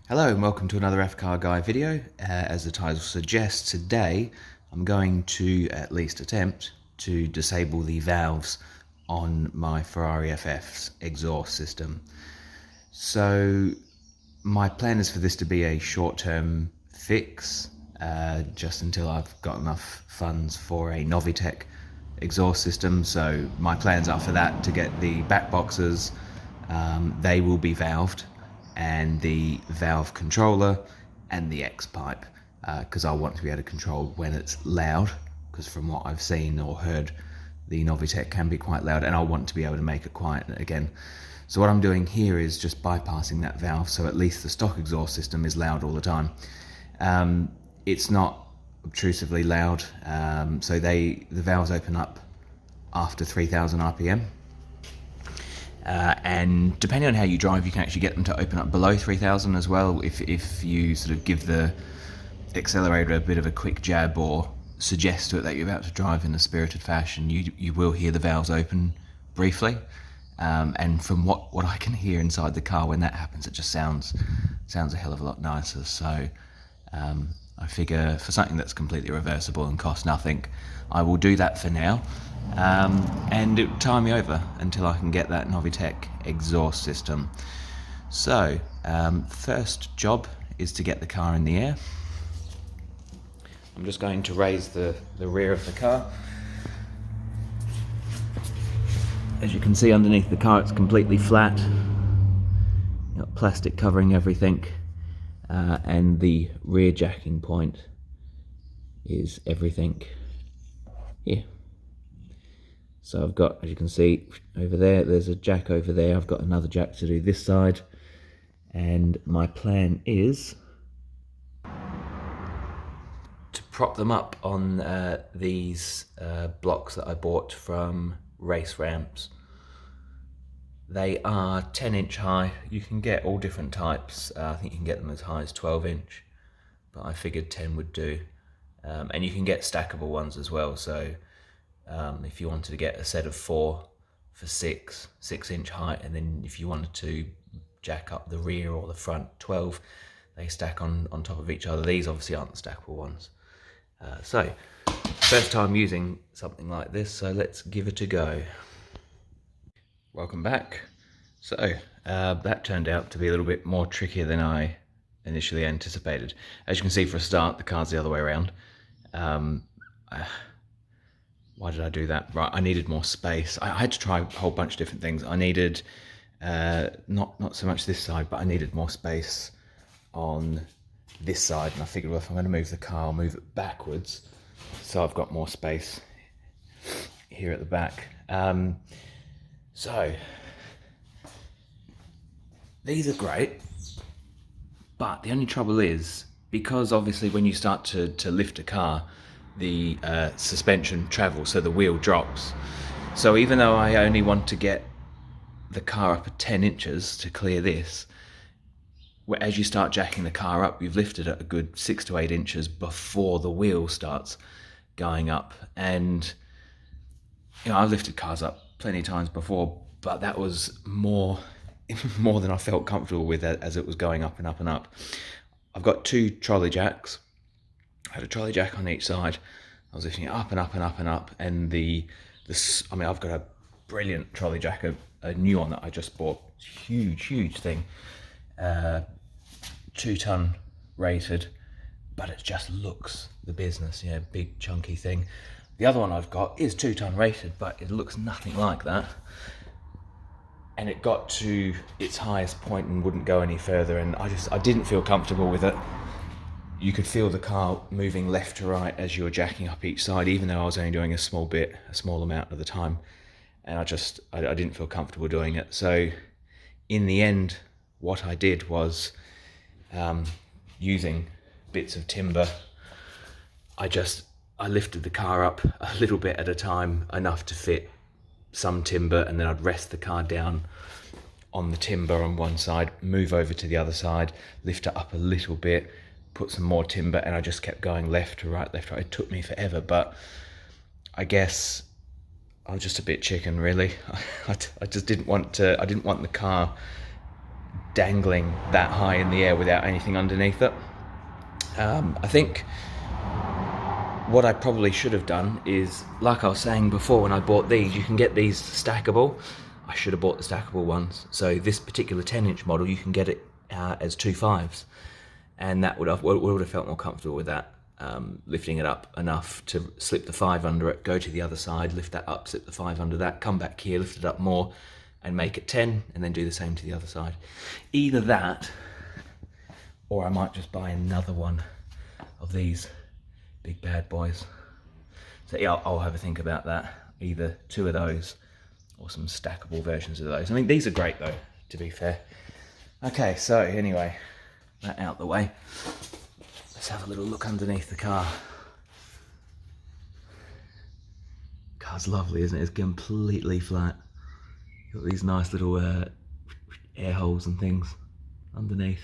Hello and welcome to another F-Car Guy video. As the title suggests, today I'm going to at least attempt to disable the valves on my Ferrari FF's exhaust system. So my plan is for this to be a short-term fix, just until I've got enough funds for a Novitec exhaust system. So my plans are for that to get the back boxes, they will be valved, and the valve controller and the X-pipe, because I want to be able to control when it's loud, because from what I've seen or heard, the Novitec can be quite loud, and I want to be able to make it quiet again. So what I'm doing here is just bypassing that valve, so at least the stock exhaust system is loud all the time. It's not obtrusively loud, so the valves open up after 3000 RPM. And depending on how you drive, you can actually get them to open up below 3000 as well. If you sort of give the accelerator a bit of a quick jab or suggest to it that you're about to drive in a spirited fashion, you will hear the valves open briefly. And from what I can hear inside the car when that happens, it just sounds a hell of a lot nicer. So I figure for something that's completely reversible and costs nothing, I will do that for now. And it will tie me over until I can get that Novitec exhaust system. So first job is to get the car in the air. I'm just going to raise the rear of the car. As you can see underneath the car, it's completely flat. You've got plastic covering everything, and the rear jacking point is everything here. So I've got, as you can see over there, there's a jack over there. I've got another jack to do this side, and my plan is to prop them up on these blocks that I bought from Race Ramps. They are 10-inch high. You can get all different types. I think you can get them as high as 12-inch, but I figured 10 would do. And you can get stackable ones as well. So if you wanted to get a set of 4 for 6-inch height, and then if you wanted to jack up the rear or the front 12, they stack on top of each other. These obviously aren't the stackable ones. So first time using something like this, so let's give it a go. Welcome back. So that turned out to be a little bit more trickier than I initially anticipated. As you can see, for a start, the car's the other way around. Why did I do that? Right, I needed more space. I had to try a whole bunch of different things. I needed, not so much this side, but I needed more space on this side. And I figured, well, if I'm going to move the car, I'll move it backwards, so I've got more space here at the back. So these are great, but the only trouble is, because obviously when you start to lift a car, the suspension travels, so the wheel drops. So even though I only want to get the car up at 10 inches to clear this, as you start jacking the car up, you've lifted it a good 6 to 8 inches before the wheel starts going up. And you know, I've lifted cars up plenty of times before, but that was more than I felt comfortable with as it was going up and up and up. I've got 2 trolley jacks. I had a trolley jack on each side. I was lifting it up and up and up and up, and I mean, I've got a brilliant trolley jack, a new one that I just bought. Huge thing, 2-ton rated, but it just looks the business, you know, big chunky thing. The other one I've got is 2-ton rated, but it looks nothing like that. And it got to its highest point and wouldn't go any further, and I didn't feel comfortable with it. You could feel the car moving left to right as you were jacking up each side, even though I was only doing a small amount at the time. And I didn't feel comfortable doing it. So in the end, what I did was, using bits of timber, I lifted the car up a little bit at a time, enough to fit some timber, and then I'd rest the car down on the timber on one side, move over to the other side, lift it up a little bit, put some more timber, and I just kept going left to right, left to right. It took me forever, but I guess I was just a bit chicken, really. I just didn't want the car dangling that high in the air without anything underneath it. I think what I probably should have done is, like I was saying before, when I bought these, you can get these stackable. I should have bought the stackable ones. So this particular 10-inch model, you can get it as 2 5s, and that would have felt more comfortable with that. Lifting it up enough to slip the 5 under it, go to the other side, lift that up, slip the 5 under that, come back here, lift it up more, and make it 10, and then do the same to the other side. Either that, or I might just buy another one of these big bad boys. So yeah, I'll have a think about that. Either 2 of those, or some stackable versions of those. I mean, these are great though, to be fair. Okay, so anyway, that out the way. Let's have a little look underneath the car. Car's lovely, isn't it? It's completely flat. Got these nice little air holes and things underneath.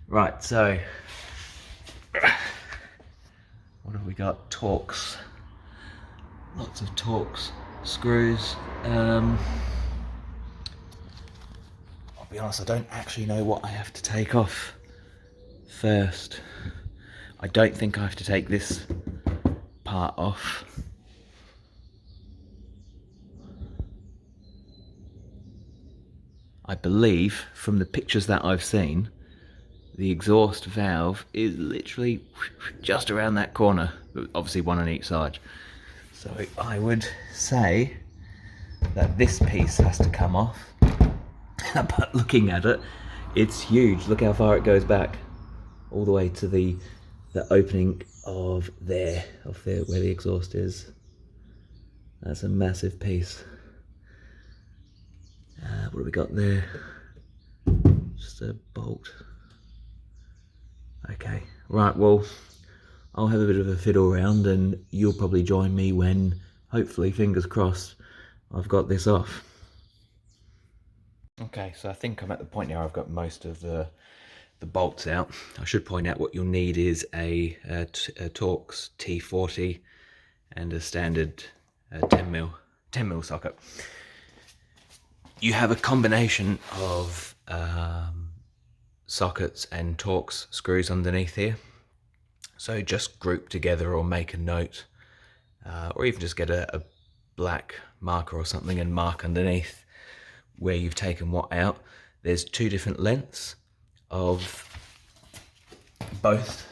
Right, so what have we got? Torques. Lots of Torques screws. I'll be honest, I don't actually know what I have to take off first. I don't think I have to take this part off. I believe from the pictures that I've seen, the exhaust valve is literally just around that corner, obviously one on each side. So I would say that this piece has to come off. But looking at it, it's huge. Look how far it goes back, all the way to the opening of there, where the exhaust is. That's a massive piece. What have we got there? Just a bolt. Okay, right, well, I'll have a bit of a fiddle around and you'll probably join me when, hopefully, fingers crossed, I've got this off. Okay, so I think I'm at the point now I've got most of the bolts out. I should point out what you'll need is a Torx T40 and a standard 10mm socket. You have a combination of sockets and Torx screws underneath here. So just group together or make a note, or even just get a black marker or something and mark underneath where you've taken what out. There's 2 different lengths of both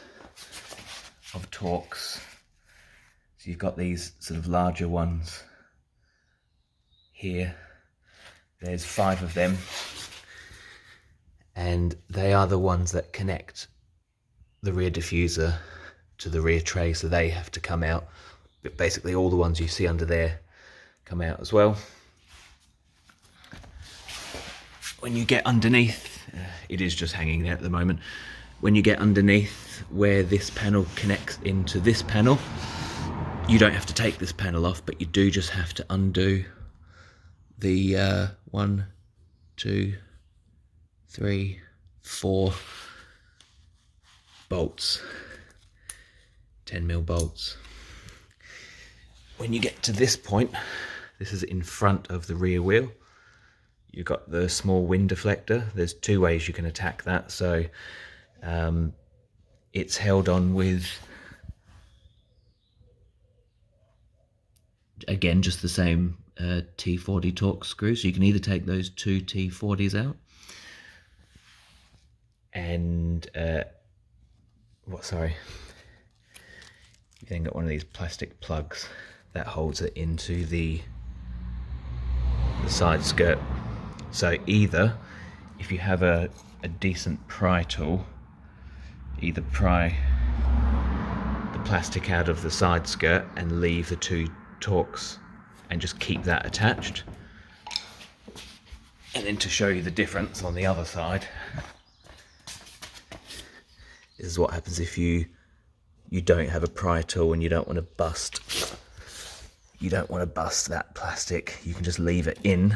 of Torx. So you've got these sort of larger ones here. There's 5 of them, and they are the ones that connect the rear diffuser to the rear tray, so they have to come out. But basically all the ones you see under there come out as well. When you get underneath, it is just hanging there at the moment. When you get underneath where this panel connects into this panel, you don't have to take this panel off, but you do just have to undo the 1, 2, 3, 4 bolts, 10mm bolts. When you get to this point, this is in front of the rear wheel. You've got the small wind deflector. There's 2 ways you can attack that. So it's held on with, again, just the same T40 Torx screws. So you can either take those 2 T40s out and you then got one of these plastic plugs that holds it into the side skirt. So either, if you have a decent pry tool, either pry the plastic out of the side skirt and leave the 2 Torx and just keep that attached. And then to show you the difference on the other side, this is what happens if you don't have a pry tool and you don't want to bust that plastic. You can just leave it in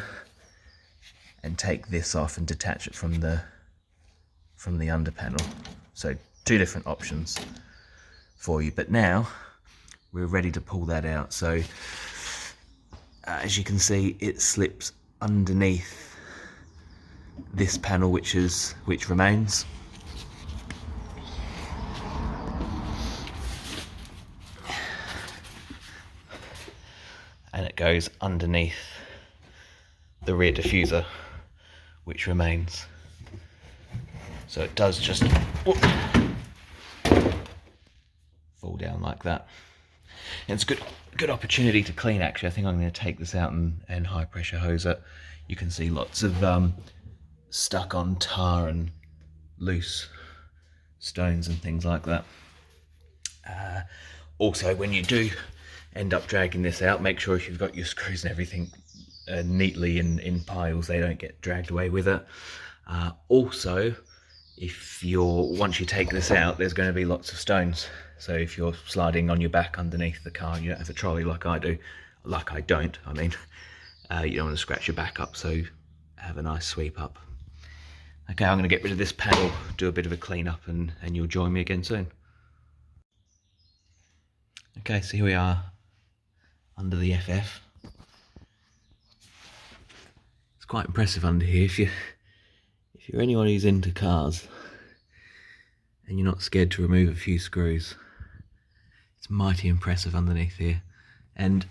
and take this off and detach it from the under panel. So 2 different options for you. But now we're ready to pull that out. So as you can see, it slips underneath this panel which remains. And it goes underneath the rear diffuser, which remains. So it does just fall down like that. And it's a good opportunity to clean, actually. I think I'm going to take this out and high pressure hose it. You can see lots of stuck on tar and loose stones and things like that. Also, when you do end up dragging this out, make sure if you've got your screws and everything neatly in piles, they don't get dragged away with it. Also, once you take this out, there's going to be lots of stones. So if you're sliding on your back underneath the car, you don't have a trolley like I do, like I don't, I mean, you don't want to scratch your back up, so have a nice sweep up. Okay, I'm going to get rid of this panel, do a bit of a clean up, and you'll join me again soon. Okay, so here we are under the FF. It's quite impressive under here. If you're anyone who's into cars and you're not scared to remove a few screws, it's mighty impressive underneath here. And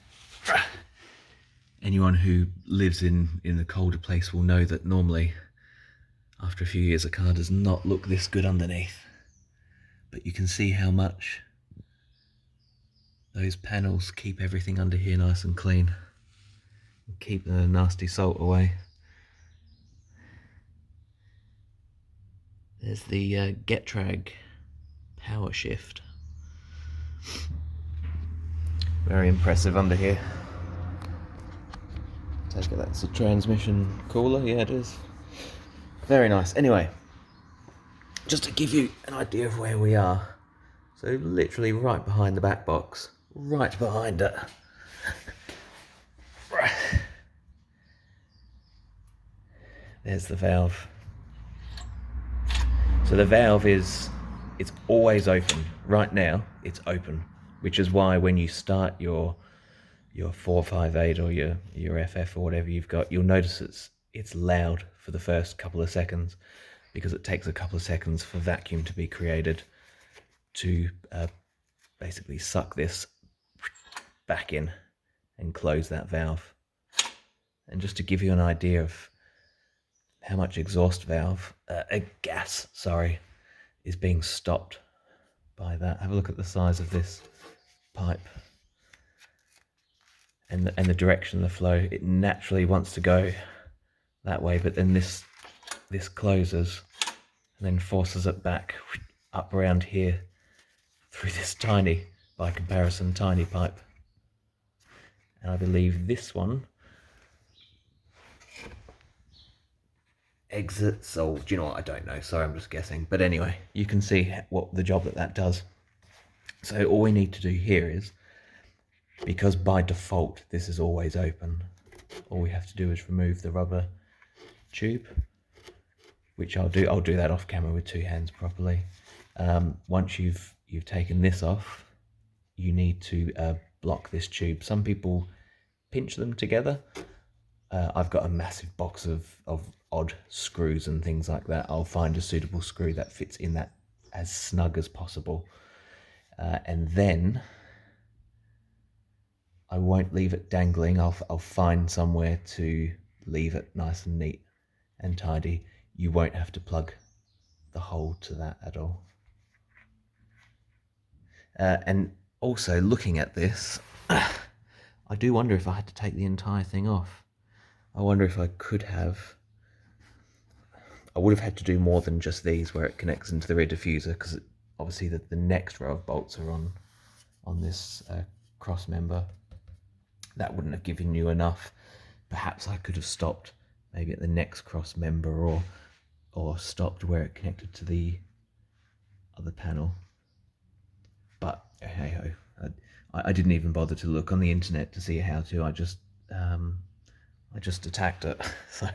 anyone who lives in the colder place will know that normally after a few years a car does not look this good underneath. But you can see how much those panels keep everything under here nice and clean and keep the nasty salt away. There's the Getrag power shift. Very impressive under here. Take it that's a transmission cooler, yeah it is. Very nice. Anyway, just to give you an idea of where we are, so literally right behind the back box, right behind it. There's the valve. So the valve it's always open. Right now, it's open, which is why when you start your 458 or your FF or whatever you've got, you'll notice it's loud for the first couple of seconds, because it takes a couple of seconds for vacuum to be created to basically suck this back in and close that valve. And just to give you an idea of how much gas, is being stopped by that. Have a look at the size of this pipe and the direction of the flow. It naturally wants to go that way, but then this closes and then forces it back up around here through this tiny, by comparison, tiny pipe. And I believe this one exits, do you know what, I don't know, sorry, I'm just guessing, but anyway, you can see what the job that does. So all we need to do here is, because by default this is always open, all we have to do is remove the rubber tube, which I'll do that off camera with two hands properly. Once you've taken this off, you need to block this tube. Some people pinch them together. I've got a massive box of odd screws and things like that. I'll find a suitable screw that fits in that as snug as possible. And then I won't leave it dangling. I'll find somewhere to leave it nice and neat and tidy. You won't have to plug the hole to that at all. And also, looking at this, I do wonder if I had to take the entire thing off. I wonder if I could have. I would have had to do more than just these where it connects into the rear diffuser, because obviously the next row of bolts are on this cross member. That wouldn't have given you enough. Perhaps I could have stopped maybe at the next cross member, or stopped where it connected to the other panel. But hey ho, I didn't even bother to look on the internet to see how to. I just attacked it. So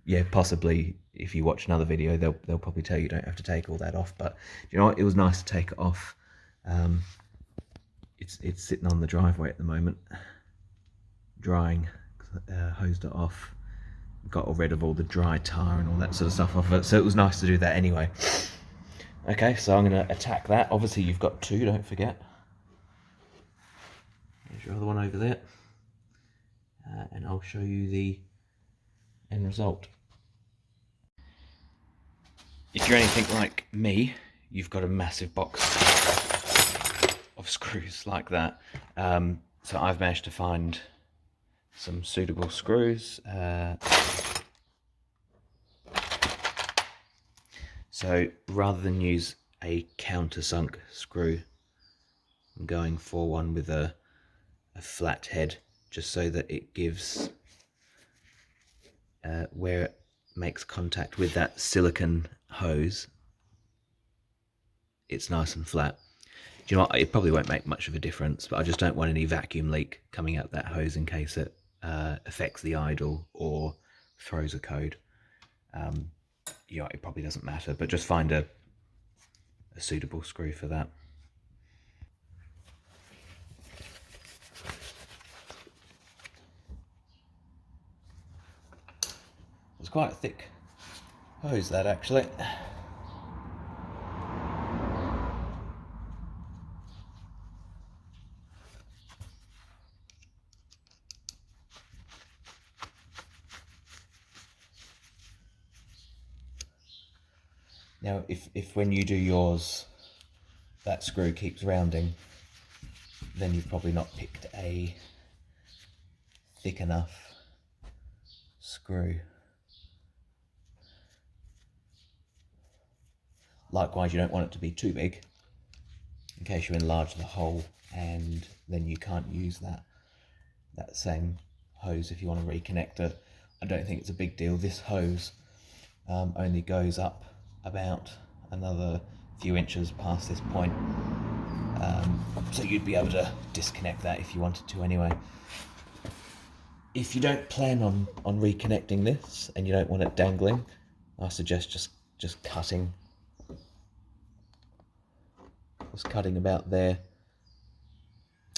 yeah, possibly if you watch another video, they'll probably tell you don't have to take all that off. But you know what? It was nice to take it off. It's sitting on the driveway at the moment, drying. Hosed it off got rid of all the dry tar and all that sort of stuff off it, so it was nice to do that anyway. Okay, so I'm going to attack that. Obviously you've got two, don't forget. There's your other one over there. And I'll show you the end result. If you're anything like me, you've got a massive box of screws like that. So I've managed to find some suitable screws. So rather than use a countersunk screw, I'm going for one with a flat head, just so that it gives where it makes contact with that silicone hose, it's nice and flat. Do you know what, it probably won't make much of a difference, but I just don't want any vacuum leak coming out that hose in case it affects the idle or throws a code. You know, it probably doesn't matter, but just find a suitable screw for that. It's quite a thick hose, that, actually. Now, if when you do yours, that screw keeps rounding, then you've probably not picked a thick enough screw. Likewise, you don't want it to be too big, in case you enlarge the hole, and then you can't use that same hose if you want to reconnect it. I don't think it's a big deal. This hose only goes up about another few inches past this point, so you'd be able to disconnect that if you wanted to anyway. If you don't plan on reconnecting this and you don't want it dangling, I suggest just cutting about there.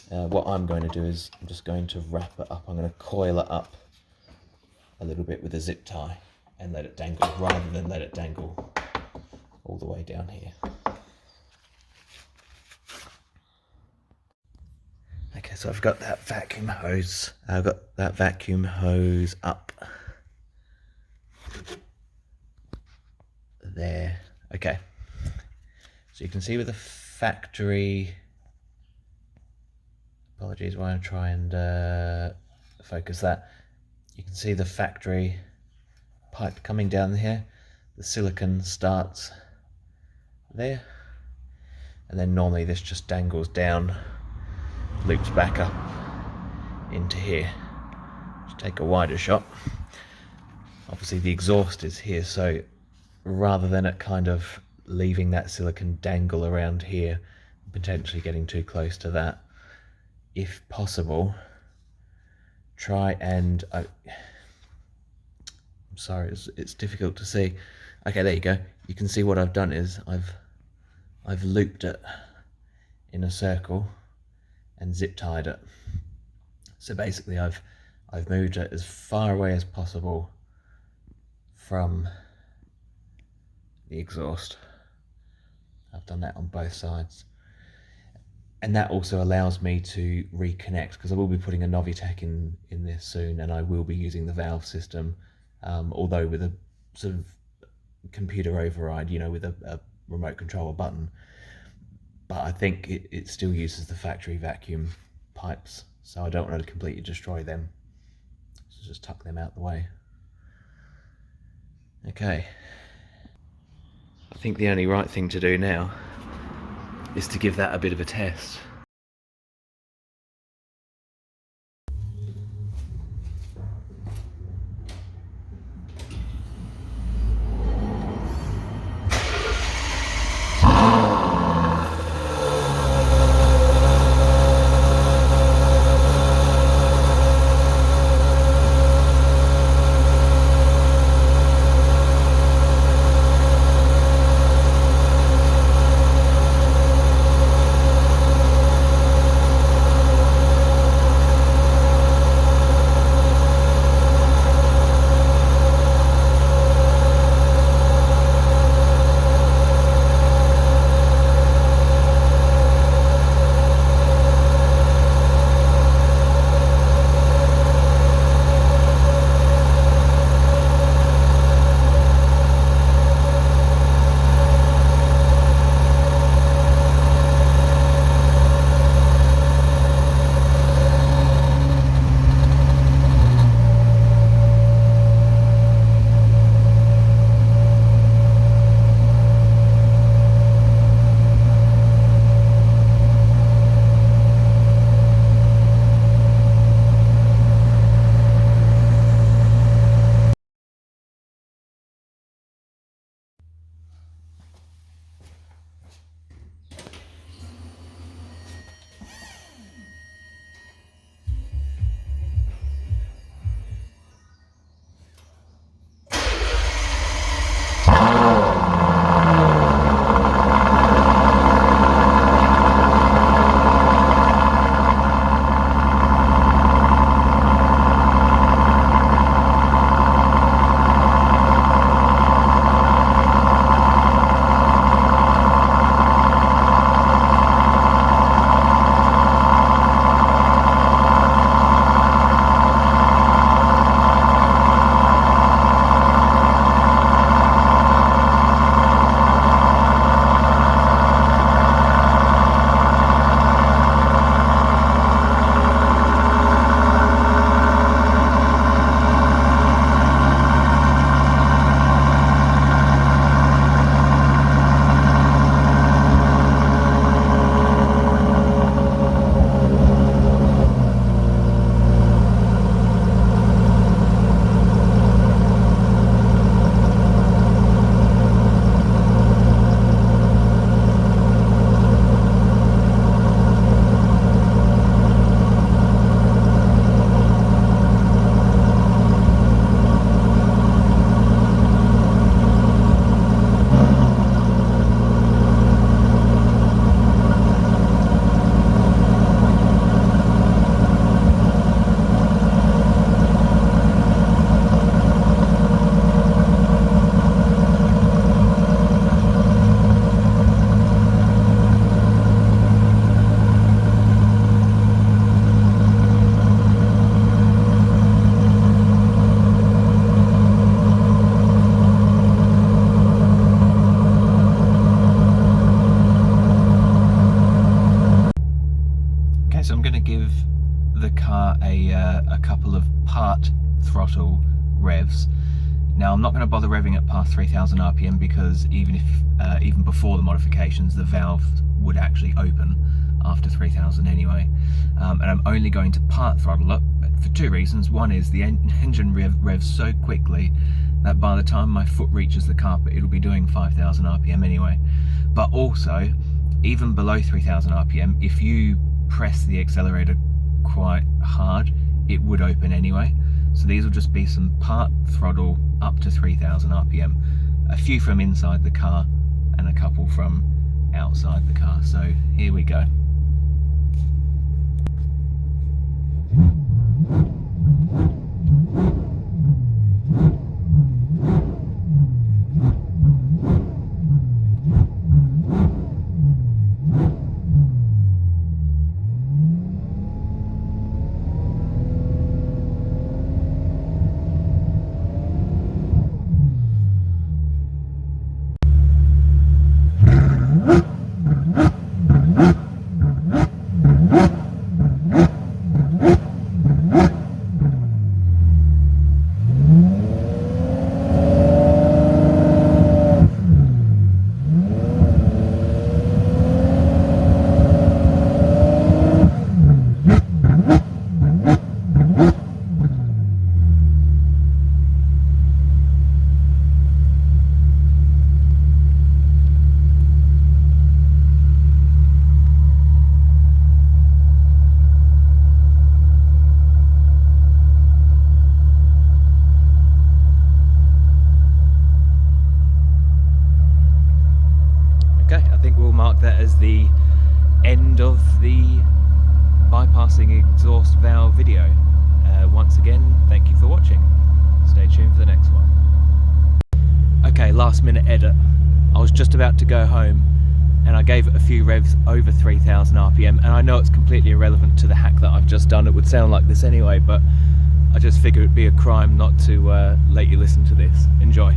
What I'm going to do is I'm just going to wrap it up. I'm going to coil it up a little bit with a zip tie and let it dangle, rather than let it dangle all the way down here. Okay, so I've got that vacuum hose. I've got that vacuum hose up there. Okay, so you can see with the factory, apologies while I try and focus that, you can see the factory pipe coming down here. The silicone starts there, and then normally this just dangles down, loops back up into here. Just take a wider shot. Obviously the exhaust is here, so rather than it kind of leaving that silicone dangle around here, potentially getting too close to that, if possible, try and I'm sorry, it's difficult to see. Okay, there you go. You can see what I've done is I've looped it in a circle and zip tied it. So basically I've moved it as far away as possible from the exhaust. I've done that on both sides. And that also allows me to reconnect, because I will be putting a Novitec in this soon, and I will be using the valve system, although with a sort of computer override, you know, with a remote control button. But I think it still uses the factory vacuum pipes, so I don't want to completely destroy them. So just tuck them out the way. Okay. I think the only right thing to do now is to give that a bit of a test. a couple of part throttle revs. Now I'm not going to bother revving at past 3000 RPM because even before the modifications the valve would actually open after 3000 anyway, and I'm only going to part throttle it for two reasons. One is the engine revs so quickly that by the time my foot reaches the carpet it'll be doing 5000 RPM anyway, but also even below 3000 RPM if you press the accelerator quite hard it would open anyway. So these will just be some part throttle up to 3000 RPM, a few from inside the car and a couple from outside the car. So here we go. Okay, I think we'll mark that as the end of the bypassing exhaust valve video. Once again, thank you for watching. Stay tuned for the next one. Okay, last minute edit. I was just about to go home and I gave it a few revs over 3000 RPM, and I know it's completely irrelevant to the hack that I've just done. It would sound like this anyway, but I just figured it'd be a crime not to let you listen to this. Enjoy.